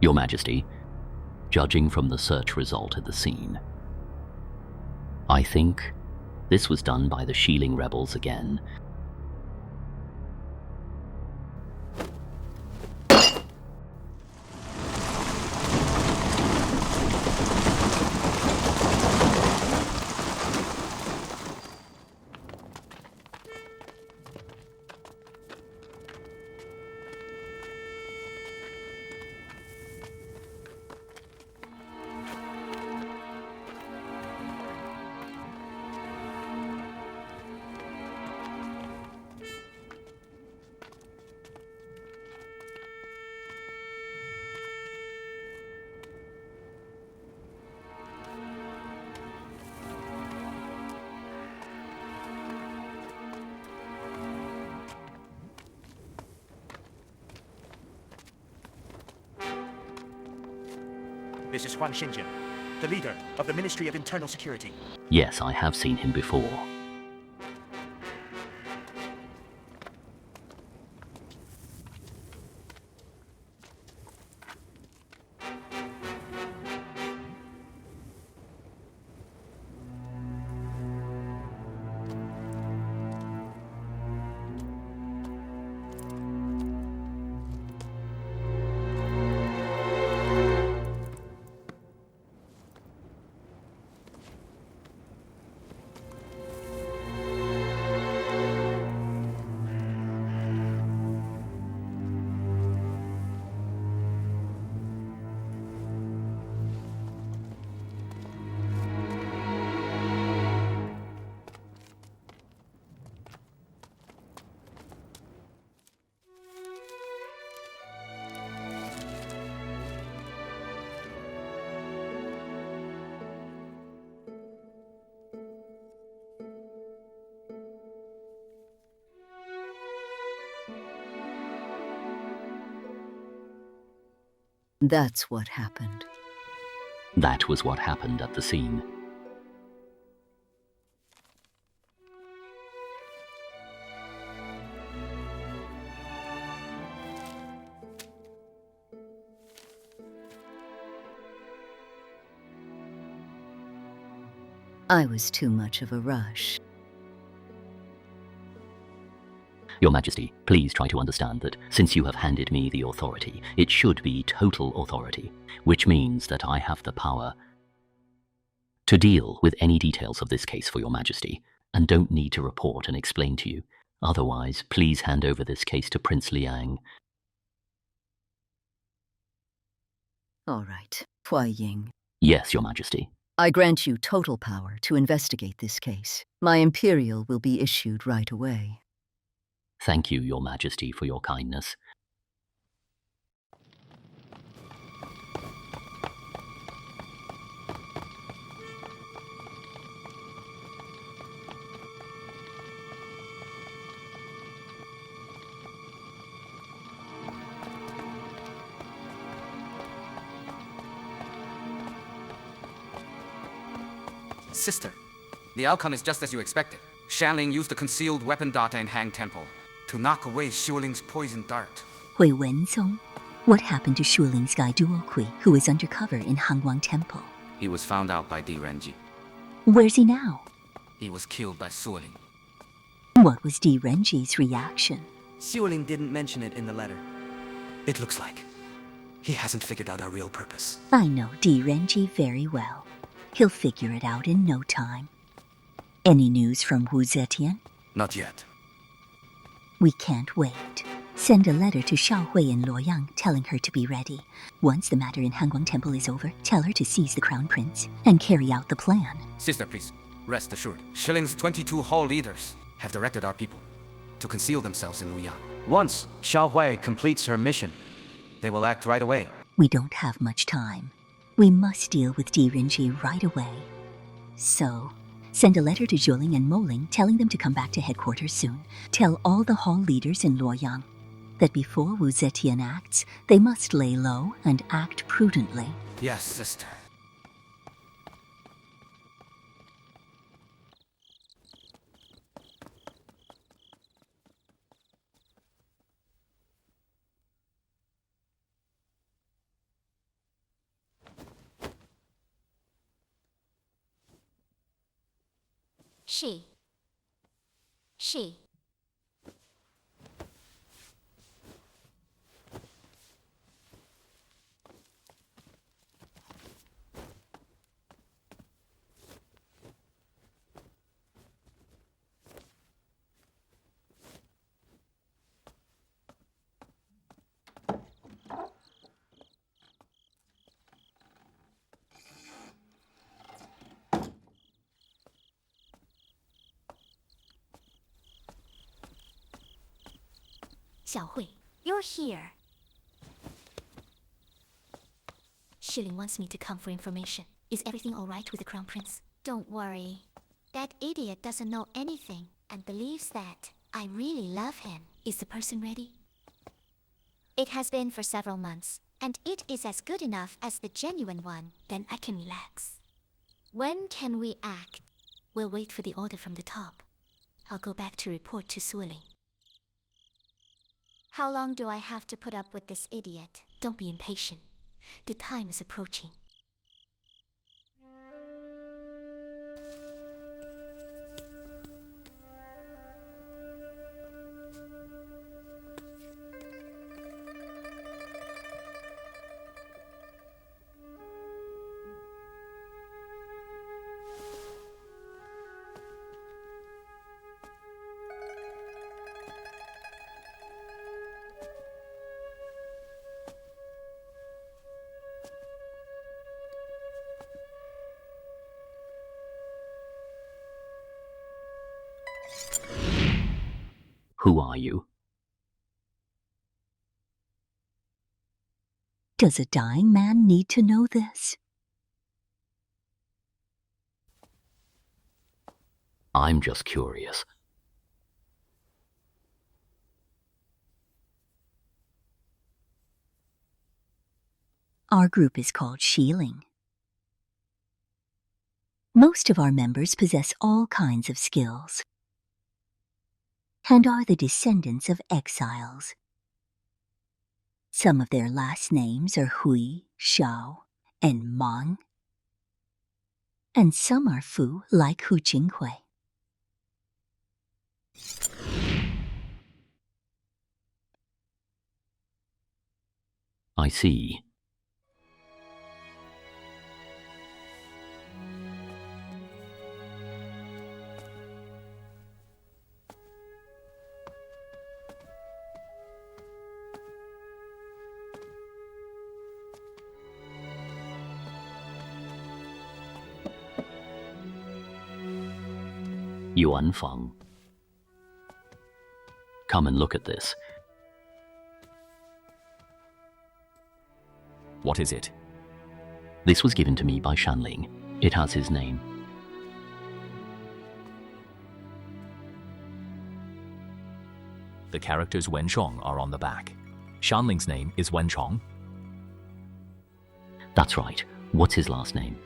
Your Majesty, judging from the search result at the scene, I think this was done by the Shan Ling rebels again. This is Huang Xinjian, the leader of the Ministry of Internal Security. Yes, I have seen him before. That's what happened. That was what happened at the scene. I was too much of a rush. Your Majesty, please try to understand that since you have handed me the authority, it should be total authority, which means that I have the power to deal with any details of this case for Your Majesty, and don't need to report and explain to you. Otherwise, please hand over this case to Prince Liang. All right, Hua Ying. Yes, Your Majesty. I grant you total power to investigate this case. My Imperial will be issued right away. Thank you, Your Majesty, for your kindness. Sister, the outcome is just as you expected. Shan Ling used the concealed weapon data in Hanguang Temple to knock away Shu Ling's poison dart. Hui Wenzong, what happened to Shu Ling's guy Duokui, who was undercover in Hanguang Temple? He was found out by DiRenjie. Where's he now? He was killed by Shu Ling. What was DiRenjie's reaction? Shu Ling didn't mention it in the letter. It looks like he hasn't figured out our real purpose. I know DiRenjie very well. He'll figure it out in no time. Any news from Wu Zetian? Not yet. We can't wait. Send a letter to Shaohui in Luoyang telling her to be ready. Once the matter in Hanguang Temple is over, tell her to seize the crown prince and carry out the plan. Sister, please, rest assured. Shu Ling's 22 hall leaders have directed our people to conceal themselves in Luoyang. Once Shaohui completes her mission, they will act right away. We don't have much time. We must deal with DiRenjie right away. So, send a letter to Zhuoling and Moling telling them to come back to headquarters soon. Tell all the hall leaders in Luoyang that before Wu Zetian acts, they must lay low and act prudently. Yes, sister. She. 小慧, you're here. Ling wants me to come for information. Is everything all right with the Crown Prince? Don't worry. That idiot doesn't know anything and believes that I really love him. Is the person ready? It has been for several months, and it is as good enough as the genuine one. Then I can relax. When can we act? We'll wait for the order from the top. I'll go back to report to Ling. How long do I have to put up with this idiot? Don't be impatient. The time is approaching. Who are you? Does a dying man need to know this? I'm just curious. Our group is called Ling. Most of our members possess all kinds of skills and are the descendants of exiles. Some of their last names are Hui, Xiao, and Mang, and some are Fu, like Hu Jinghui. I see. LiYuanfang. Come and look at this. What is it? This was given to me by Shan Ling. It has his name. The characters Wenchong are on the back. Shan Ling's name is Wenchong. That's right. What's his last name?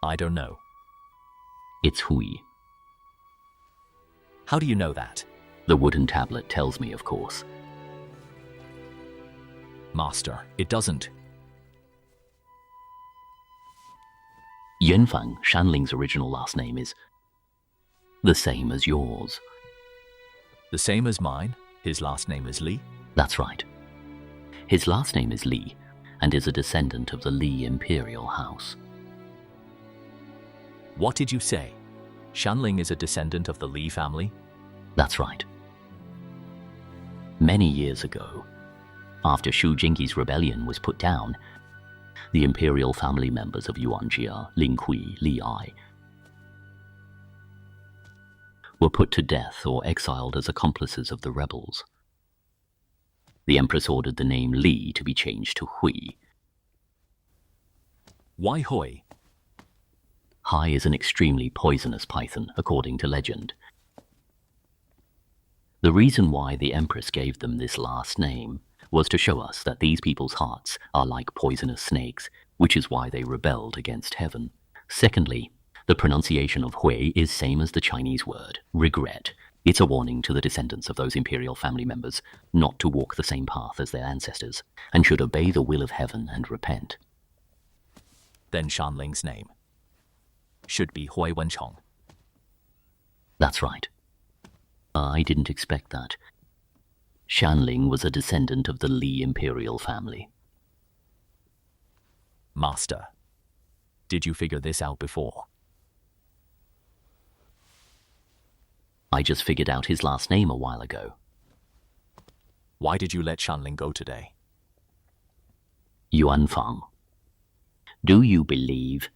I don't know. It's Hui. How do you know that? The wooden tablet tells me, of course. Master, it doesn't. Yuanfang, Shan Ling's original last name, is the same as yours. The same as mine? His last name is Li? That's right. His last name is Li, and is a descendant of the Li imperial house. What did you say? Shan Ling is a descendant of the Li family? That's right. Many years ago, after Shu Jingyi's rebellion was put down, the imperial family members of Yuan-Jia, Ling Hui, Li Ai were put to death or exiled as accomplices of the rebels. The Empress ordered the name Li to be changed to Hui. Why Hui? Hai is an extremely poisonous python, according to legend. The reason why the Empress gave them this last name was to show us that these people's hearts are like poisonous snakes, which is why they rebelled against heaven. Secondly, the pronunciation of Hui is same as the Chinese word, regret. It's a warning to the descendants of those imperial family members not to walk the same path as their ancestors, and should obey the will of heaven and repent. then Shan Ling's name should be LiYuanfang. That's right. I didn't expect that. Shan Ling was a descendant of the Li imperial family. Master, did you figure this out before? I just figured out his last name a while ago. Why did you let Shan Ling go today? LiYuanfang, do you believe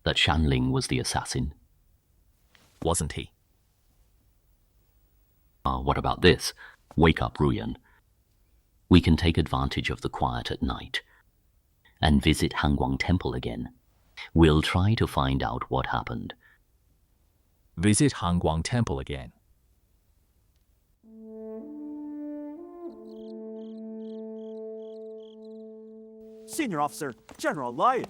that Shan Ling was the assassin? Wasn't he? What about this? Wake up, Ruyan. We can take advantage of the quiet at night and visit Hanguang Temple again. We'll try to find out what happened. Visit Hanguang Temple again. Senior Officer, General Li.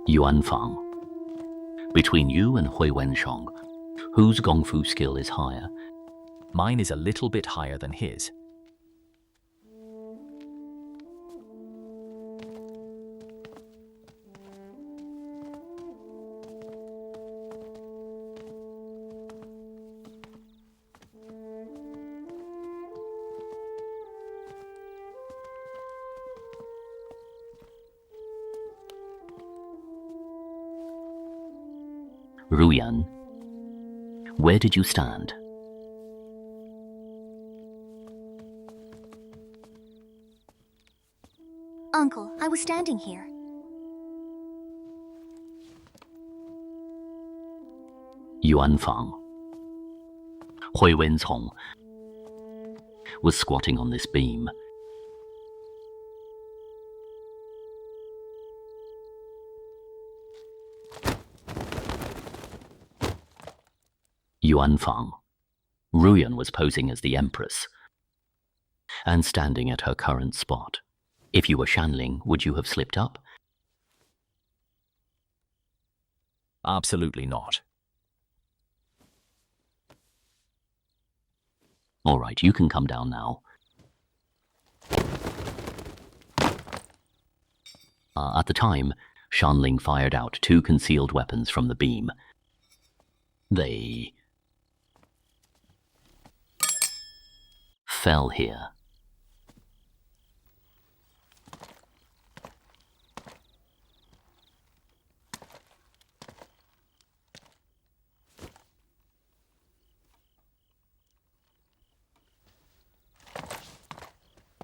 LiYuanfang, between you and LiYuanfang, whose gongfu skill is higher? Mine is a little bit higher than his. Ruyan, where did you stand? Uncle, I was standing here. LiYuanfang, LiYuanfang was squatting on this beam. LiYuanfang, Ruyan was posing as the Empress and standing at her current spot. If you were Shan Ling, would you have slipped up? Absolutely not. All right, you can come down now. At the time, Shan Ling fired out 2 concealed weapons from the beam. They fell here.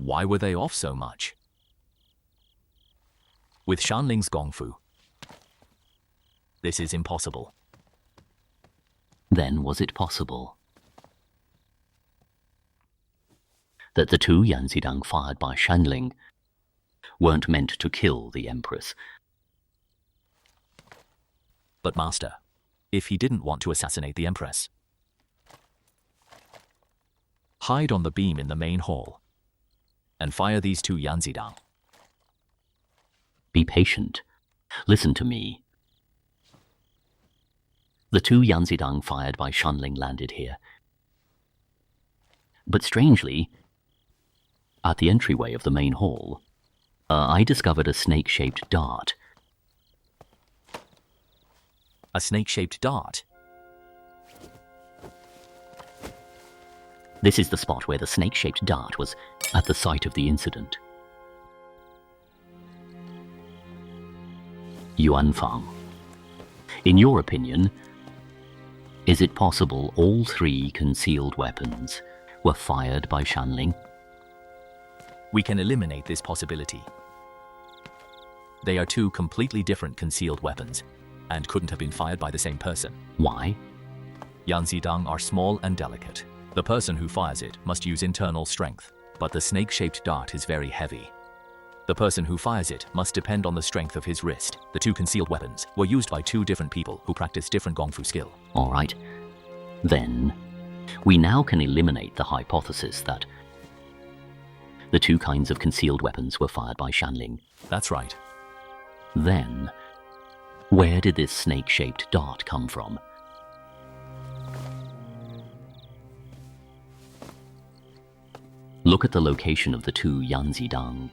Why were they off so much? With Shan Ling's gongfu, this is impossible. Then was it possible that the 2 Yanzidang fired by Shan Ling weren't meant to kill the Empress? But Master, if he didn't want to assassinate the Empress, hide on the beam in the main hall and fire these 2 Yanzidang. Be patient. Listen to me. The 2 Yanzidang fired by Shan Ling landed here. But strangely, at the entryway of the main hall, I discovered a snake-shaped dart. A snake-shaped dart? This is the spot where the snake-shaped dart was at the site of the incident. LiYuanfang, in your opinion, is it possible all 3 concealed weapons were fired by Shan Ling? We can eliminate this possibility. They are 2 completely different concealed weapons and couldn't have been fired by the same person. Why? Yanzidang are small and delicate. The person who fires it must use internal strength, but the snake-shaped dart is very heavy. The person who fires it must depend on the strength of his wrist. The 2 concealed weapons were used by 2 different people who practice different gongfu skill. All right. Then, we now can eliminate the hypothesis that the 2 kinds of concealed weapons were fired by Shan Ling. That's right. Then, where did this snake-shaped dart come from? Look at the location of the two Yanzidang.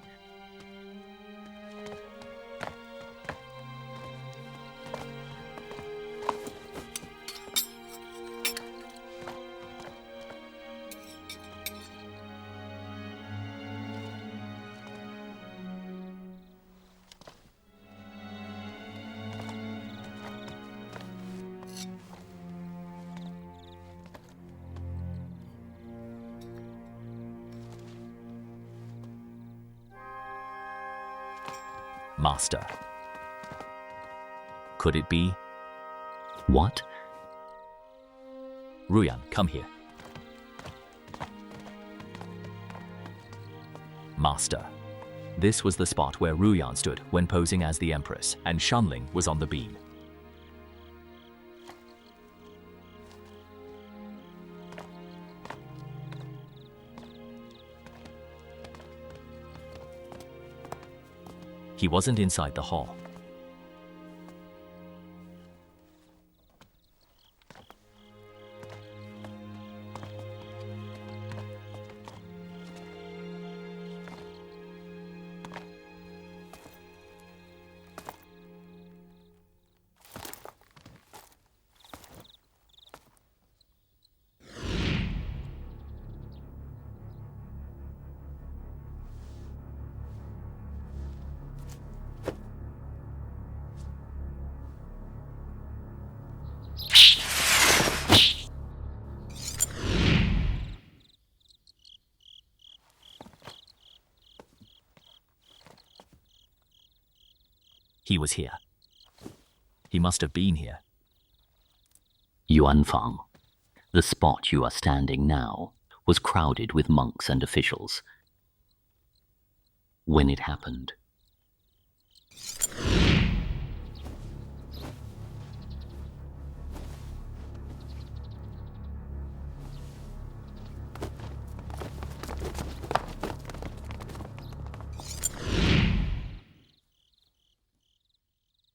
Master. Could it be? What? Ruyan, come here. Master. This was the spot where Ruyan stood when posing as the Empress, and Shan Ling was on the beam. He wasn't inside the hall. He was here. He must have been here. LiYuanfang, the spot you are standing now was crowded with monks and officials. When it happened.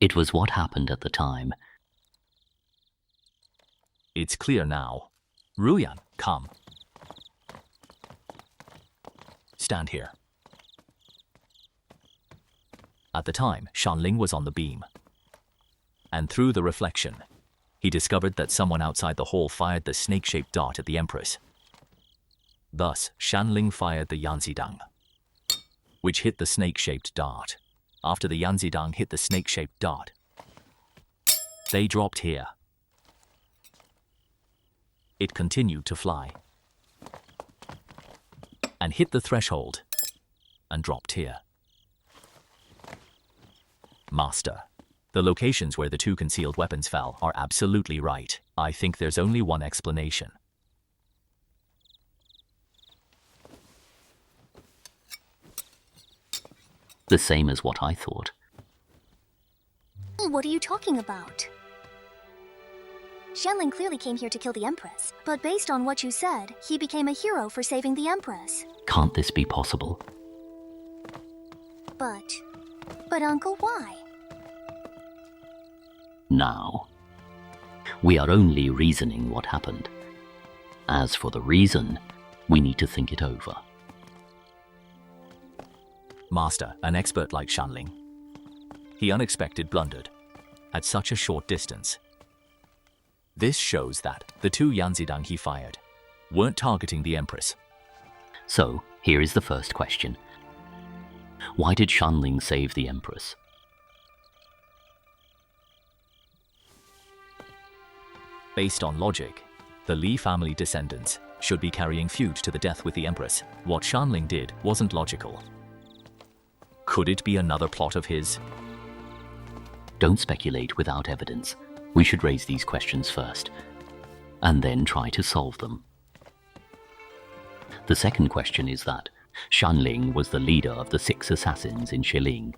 It was what happened at the time. It's clear now. Ruyan, come. Stand here. At the time, Shan Ling was on the beam. And through the reflection, he discovered that someone outside the hall fired the snake-shaped dart at the Empress. Thus, Shan Ling fired the Yanzidang, which hit the snake-shaped dart. After the Yanzidang hit the snake-shaped dart, they dropped here. It continued to fly and hit the threshold and dropped here. Master, the locations where the two concealed weapons fell are absolutely right. I think there's only one explanation. The same as what I thought. What are you talking about? Shan Ling clearly came here to kill the Empress, but based on what you said, he became a hero for saving the Empress. Can't this be possible? But Uncle, why? Now, we are only reasoning what happened. As for the reason, we need to think it over. Master, an expert like Shan Ling, he unexpected blundered at such a short distance. This shows that the two Yanzidang he fired weren't targeting the Empress. So, here is the first question. Why did Shan Ling save the Empress? Based on logic, the Li family descendants should be carrying feud to the death with the Empress. What Shan Ling did wasn't logical. Could it be another plot of his? Don't speculate without evidence. We should raise these questions first, and then try to solve them. The second question is that Shan Ling was the leader of the 6 assassins in Shiling.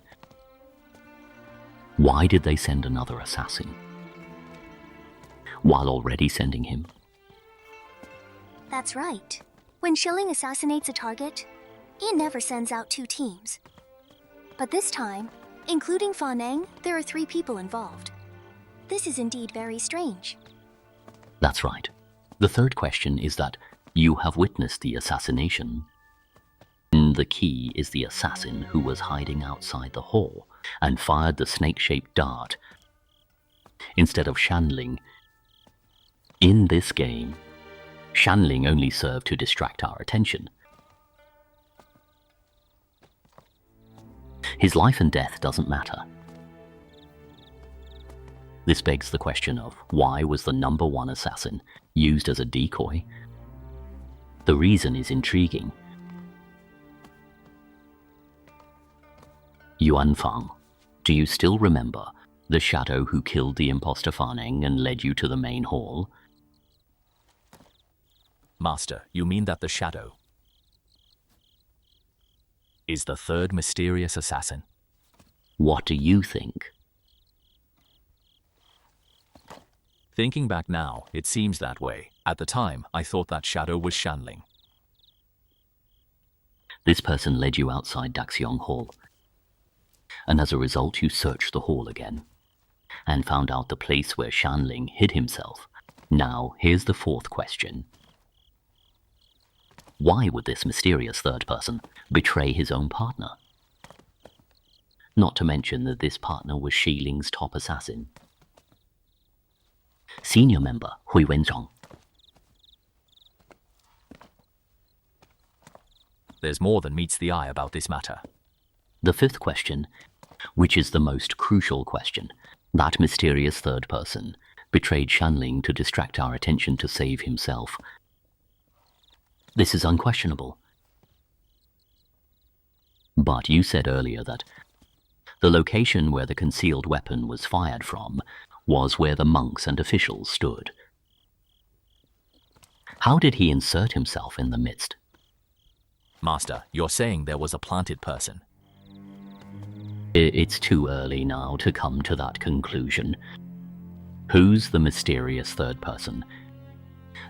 Why did they send another assassin, while already sending him? That's right. When Shiling assassinates a target, he never sends out 2 teams. But this time, including Fa Neng, there are 3 people involved. This is indeed very strange. That's right. The third question is that you have witnessed the assassination. The key is the assassin who was hiding outside the hall and fired the snake-shaped dart instead of Shan Ling. In this game, Shan Ling only served to distract our attention. His life and death doesn't matter. This begs the question of why was the #1 assassin used as a decoy? The reason is intriguing. LiYuanfang, do you still remember the shadow who killed the imposter Faneng and led you to the main hall? Master, you mean that the shadow is the third mysterious assassin? What do you think? Thinking back now, it seems that way. At the time, I thought that shadow was Shan Ling. This person led you outside Daxiong Hall, and as a result you searched the hall again, and found out the place where Shan Ling hid himself. Now, here's the fourth question. Why would this mysterious third person betray his own partner? Not to mention that this partner was Shi Ling's top assassin. Senior member Hui Wenzhong. There's more than meets the eye about this matter. The fifth question, which is the most crucial question, that mysterious third person betrayed Shan Ling to distract our attention to save himself. This is unquestionable. But you said earlier that the location where the concealed weapon was fired from was where the monks and officials stood. How did he insert himself in the midst? Master, you're saying there was a planted person. It's too early now to come to that conclusion. Who's the mysterious third person?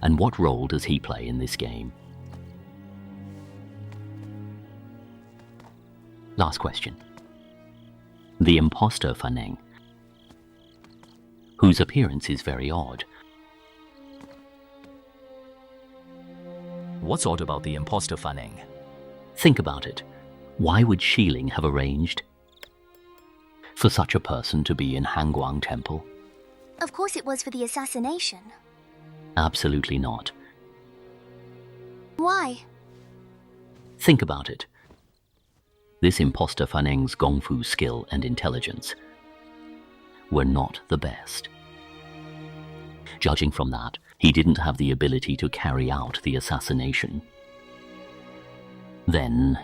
And what role does he play in this game? Last question. The imposter Faneng, whose appearance is very odd. What's odd about the imposter Faneng? Think about it. Why would Shi Ling have arranged for such a person to be in Hanguang Temple? Of course it was for the assassination. Absolutely not. Why? Think about it. This imposter Faneng's gongfu skill and intelligence were not the best. Judging from that, he didn't have the ability to carry out the assassination. Then,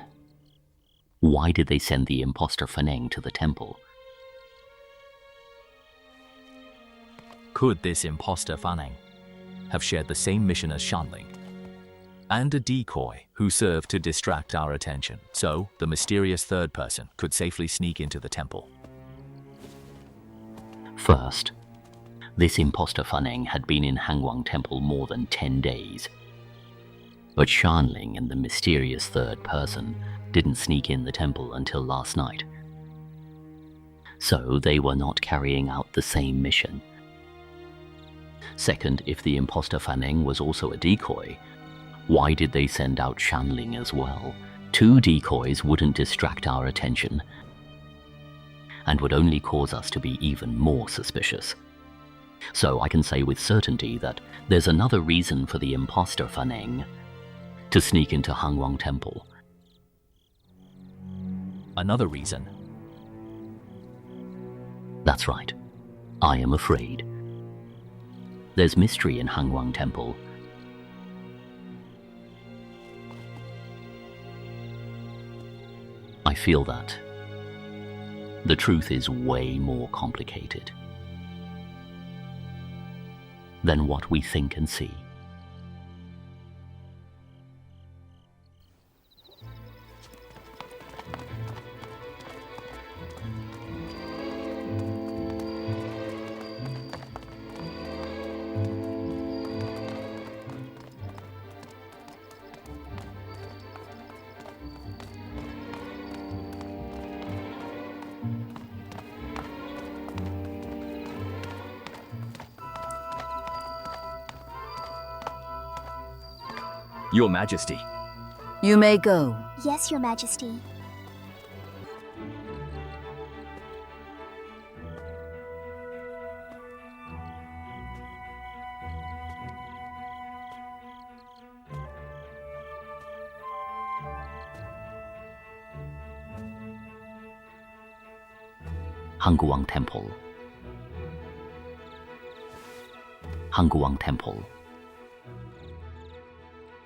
why did they send the imposter Faneng to the temple? Could this imposter Faneng have shared the same mission as Shan Ling, and a decoy who served to distract our attention, so the mysterious third person could safely sneak into the temple? First, this imposter Faneng had been in Hanguang Temple more than 10 days. But Shan Ling and the mysterious third person didn't sneak in the temple until last night. So they were not carrying out the same mission. Second, if the imposter Faneng was also a decoy, why did they send out Shan Ling as well? 2 decoys wouldn't distract our attention and would only cause us to be even more suspicious. So I can say with certainty that there's another reason for the imposter Faneng to sneak into Hanguang Temple. Another reason? That's right. I am afraid. There's mystery in Hanguang Temple. I feel that the truth is way more complicated than what we think and see. Your Majesty, You may go. Yes, Your Majesty. Hanguang Temple. Hanguang Temple.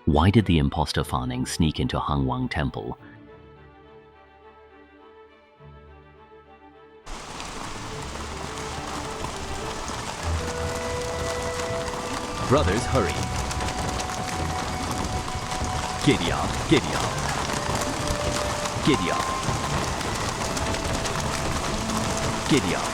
Why did the imposter Fan Ning sneak into Hanguang Temple? Brothers, hurry. Giddy up, giddy up. Giddy up. Giddy up.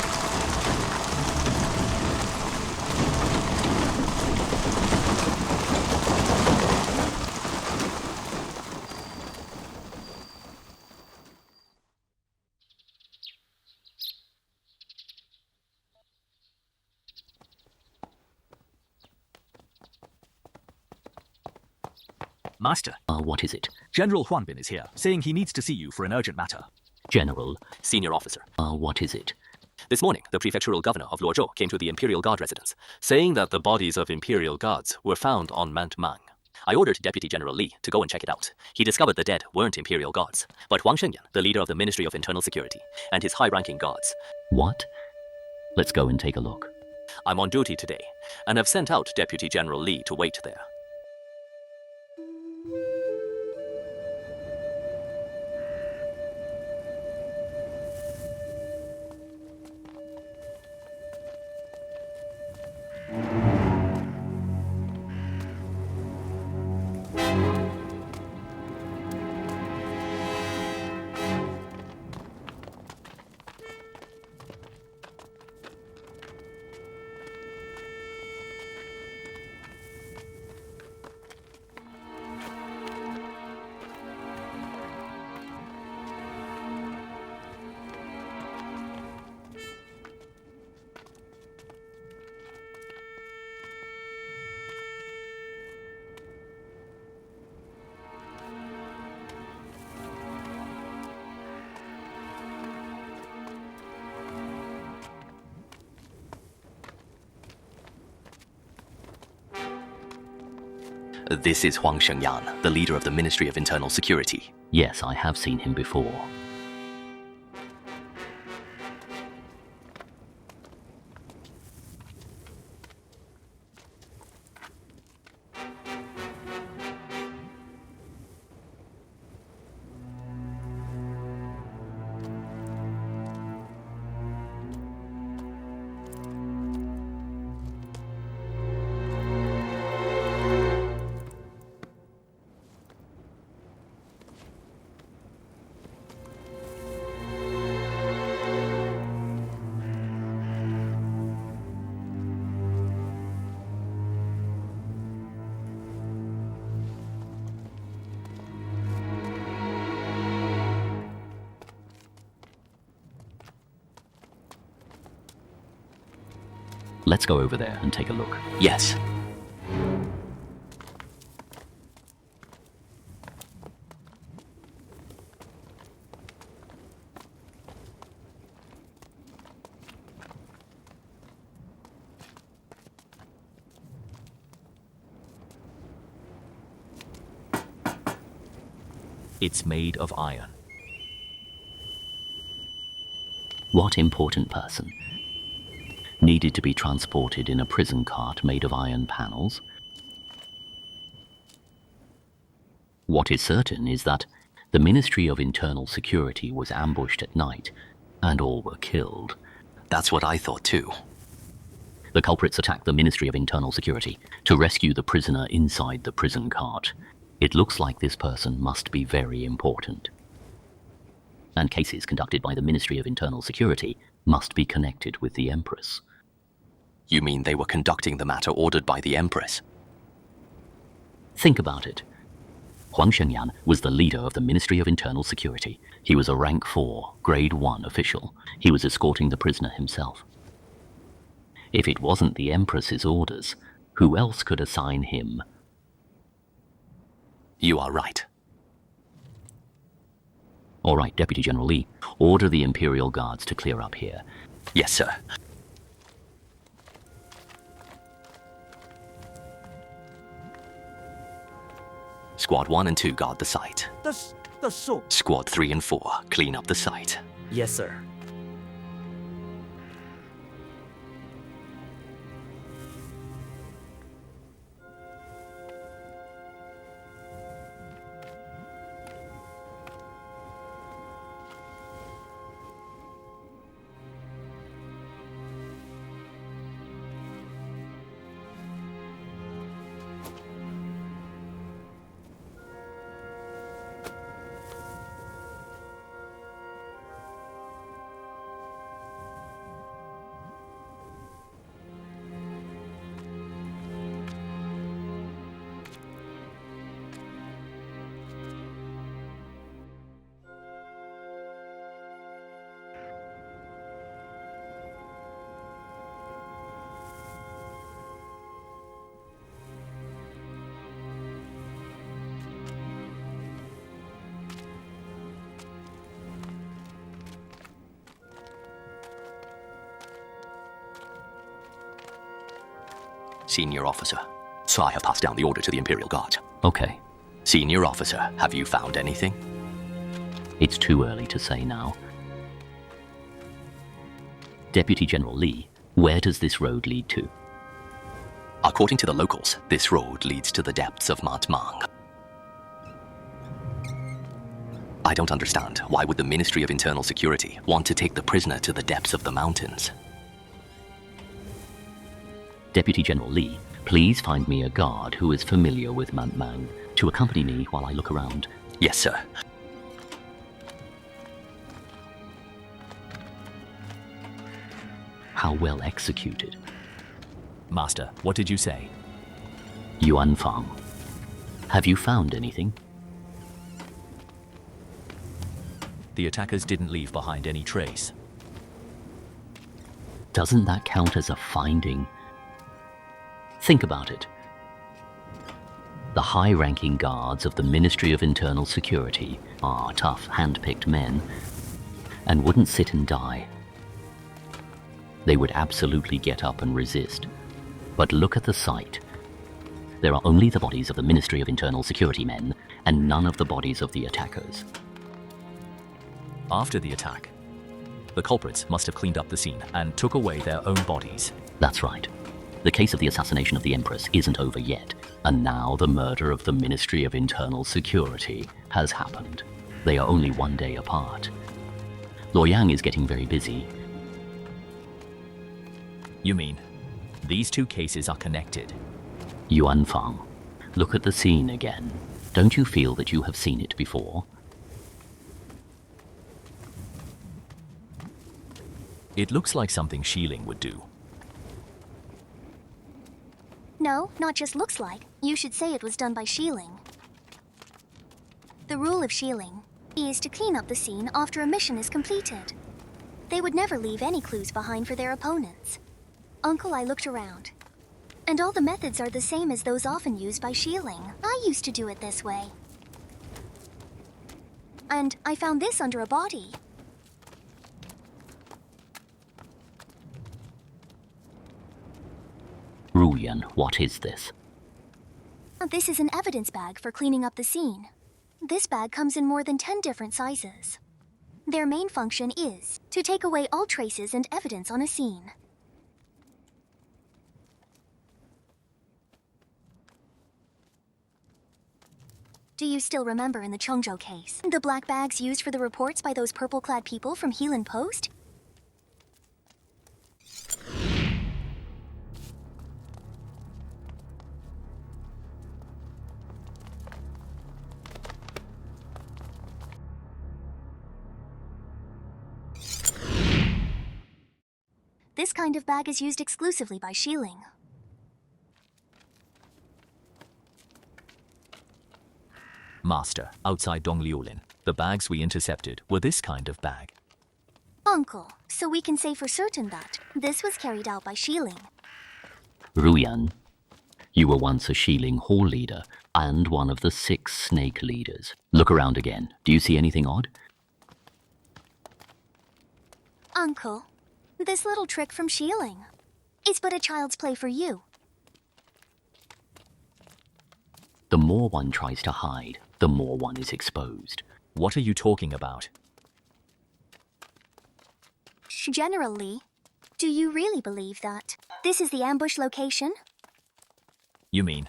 Master, What is it? General Huanbin is here, saying he needs to see you for an urgent matter. General. Senior officer. What is it? This morning, the prefectural governor of Luozhou came to the Imperial Guard residence, saying that the bodies of Imperial Guards were found on Mount Mang. I ordered Deputy General Li to go and check it out. He discovered the dead weren't Imperial Guards, but Huang Shengyan, the leader of the Ministry of Internal Security, and his high-ranking guards. What? Let's go and take a look. I'm on duty today, and have sent out Deputy General Li to wait there. This is Huang Shengyan, the leader of the Ministry of Internal Security. Yes, I have seen him before. Let's go over there and take a look. Yes. It's made of iron. What important person needed to be transported in a prison cart made of iron panels? What is certain is that the Ministry of Internal Security was ambushed at night, and all were killed. That's what I thought too. The culprits attacked the Ministry of Internal Security to rescue the prisoner inside the prison cart. It looks like this person must be very important. And cases conducted by the Ministry of Internal Security must be connected with the Empress. You mean they were conducting the matter ordered by the Empress? Think about it. Huang Shengyan was the leader of the Ministry of Internal Security. He was a rank 4, grade 1 official. He was escorting the prisoner himself. If it wasn't the Empress's orders, who else could assign him? You are right. All right, Deputy General Li, order the Imperial Guards to clear up here. Yes, sir. Squad 1 and 2 guard the site. The sword. Squad 3 and 4 clean up the site. Yes, sir. Senior Officer. So I have passed down the order to the Imperial Guard. Okay. Senior Officer, have you found anything? It's too early to say now. Deputy General Li, where does this road lead to? According to the locals, this road leads to the depths of Mount Mang. I don't understand. Why would the Ministry of Internal Security want to take the prisoner to the depths of the mountains? Deputy General Li, please find me a guard who is familiar with Mount Mang to accompany me while I look around. Yes, sir. How well executed. Master, what did you say? LiYuanfang, have you found anything? The attackers didn't leave behind any trace. Doesn't that count as a finding? Think about it. The high-ranking guards of the Ministry of Internal Security are tough, hand-picked men and wouldn't sit and die. They would absolutely get up and resist. But look at the site. There are only the bodies of the Ministry of Internal Security men and none of the bodies of the attackers. After the attack, the culprits must have cleaned up the scene and took away their own bodies. That's right. The case of the assassination of the Empress isn't over yet, and now the murder of the Ministry of Internal Security has happened. They are only one day apart. Luoyang is getting very busy. You mean, these two cases are connected? LiYuanfang, look at the scene again. Don't you feel that you have seen it before? It looks like something Shan Ling would do. No, not just looks like. You should say it was done by Shan Ling. The rule of Shan Ling is to clean up the scene after a mission is completed. They would never leave any clues behind for their opponents. Uncle, I looked around, and all the methods are the same as those often used by Shan Ling. I used to do it this way. And I found this under a body. Ruyan, what is this? This is an evidence bag for cleaning up the scene. This bag comes in more than 10 different sizes. Their main function is to take away all traces and evidence on a scene. Do you still remember in the Chengzhou case, the black bags used for the reports by those purple-clad people from Helan Post? This kind of bag is used exclusively by Shan Ling. Master, outside Dongliulin, the bags we intercepted were this kind of bag. Uncle, so we can say for certain that this was carried out by Shan Ling. Ruyan, you were once a Shan Ling hall leader and one of the 6 snake leaders. Look around again. Do you see anything odd? Uncle, this little trick from Shan Ling. It's but a child's play for you. The more one tries to hide, the more one is exposed. What are you talking about? General Li, do you really believe that this is the ambush location? You mean?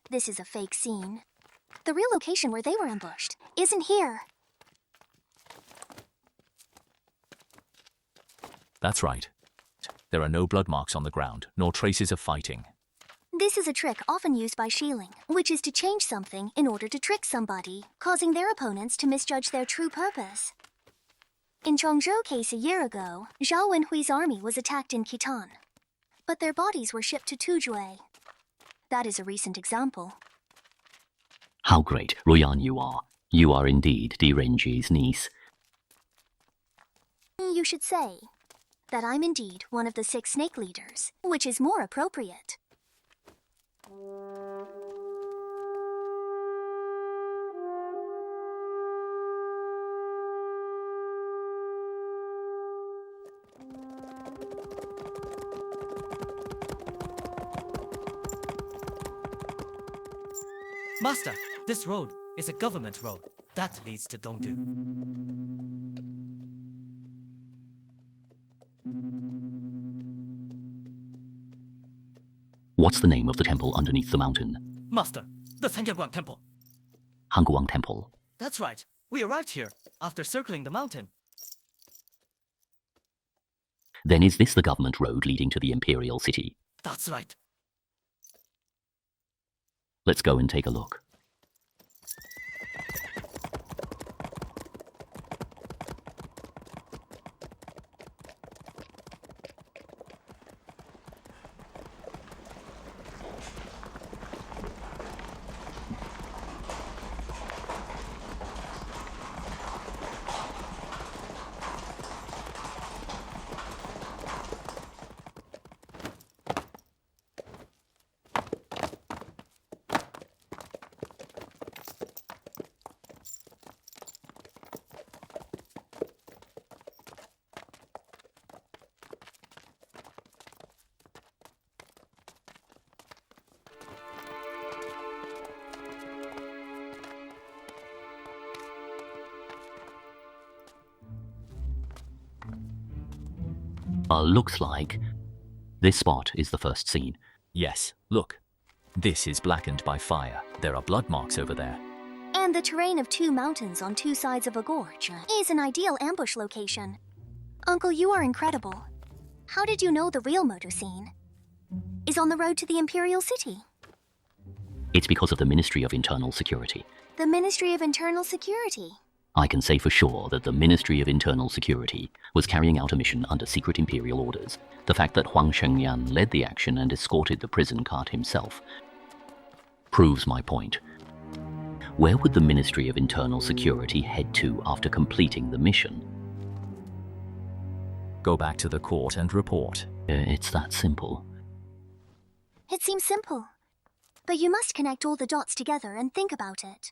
This is a fake scene. The real location where they were ambushed isn't here. That's right. There are no blood marks on the ground, nor traces of fighting. This is a trick often used by Shan Ling, which is to change something in order to trick somebody, causing their opponents to misjudge their true purpose. In Chongzhou case a year ago, Zhao Wenhui's army was attacked in Khitan, but their bodies were shipped to Tuzhui. That is a recent example. How great, Ruyan, you are. You are indeed DiRenjie's niece. You should say that I'm indeed one of the 6 snake leaders, which is more appropriate. Master, this road is a government road. That leads to Dongdu. What's the name of the temple underneath the mountain? Master, the Hanguang Temple. Hanguang Temple. That's right. We arrived here after circling the mountain. Then is this the government road leading to the imperial city? That's right. Let's go and take a look. Looks like this spot is the first scene. Yes, look. This is blackened by fire. There are blood marks over there. And the terrain of 2 mountains on 2 sides of a gorge is an ideal ambush location. Uncle, you are incredible. How did you know the real murder scene is on the road to the Imperial City? It's because of the Ministry of Internal Security. The Ministry of Internal Security? I can say for sure that the Ministry of Internal Security was carrying out a mission under secret imperial orders. The fact that Huang Shengyan led the action and escorted the prison cart himself proves my point. Where would the Ministry of Internal Security head to after completing the mission? Go back to the court and report. It's that simple. It seems simple, but you must connect all the dots together and think about it.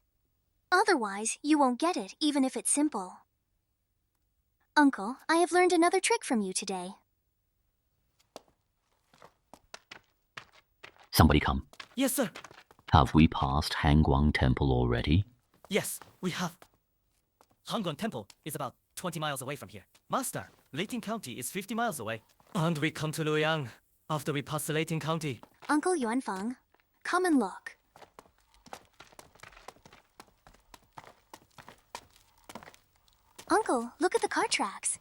Otherwise, you won't get it, even if it's simple. Uncle, I have learned another trick from you today. Somebody come. Yes, sir. Have we passed Hanguang Temple already? Yes, we have. Hanguang Temple is about 20 miles away from here. Master, Leiting County is 50 miles away. And we come to Luoyang after we pass the Leiting County. Uncle LiYuanfang, come and look. Uncle, look at the cart tracks.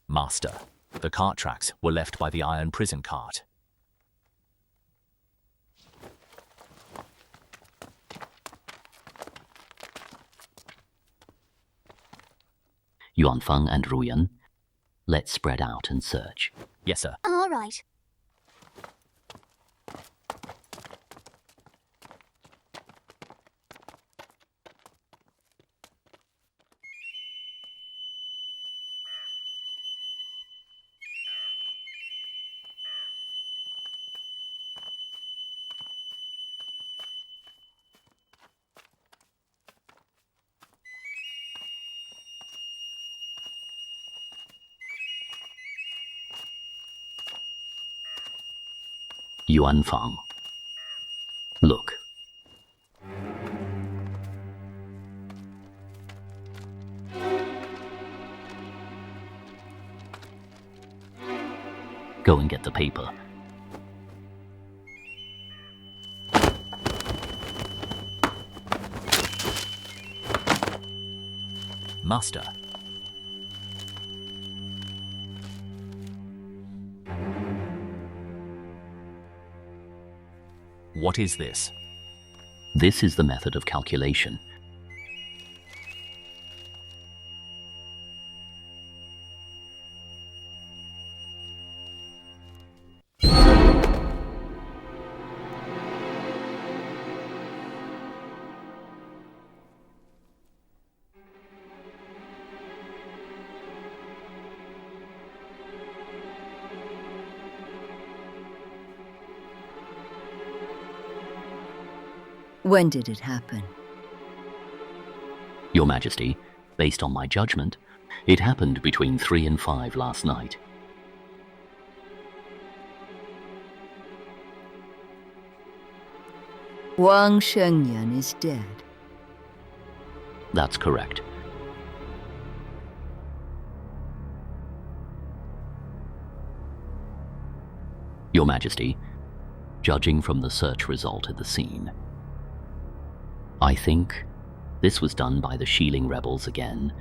Master, the cart tracks were left by the iron prison cart. Yuanfang and Ruyan, let's spread out and search. Yes, sir. All right. LiYuanfang. Look. Go and get the paper. Master. What is this? This is the method of calculation. When did it happen? Your Majesty, based on my judgment, it happened between 3 and 5 last night. Wang Shengyan is dead. That's correct. Your Majesty, judging from the search result at the scene, I think this was done by the Shan Ling rebels again,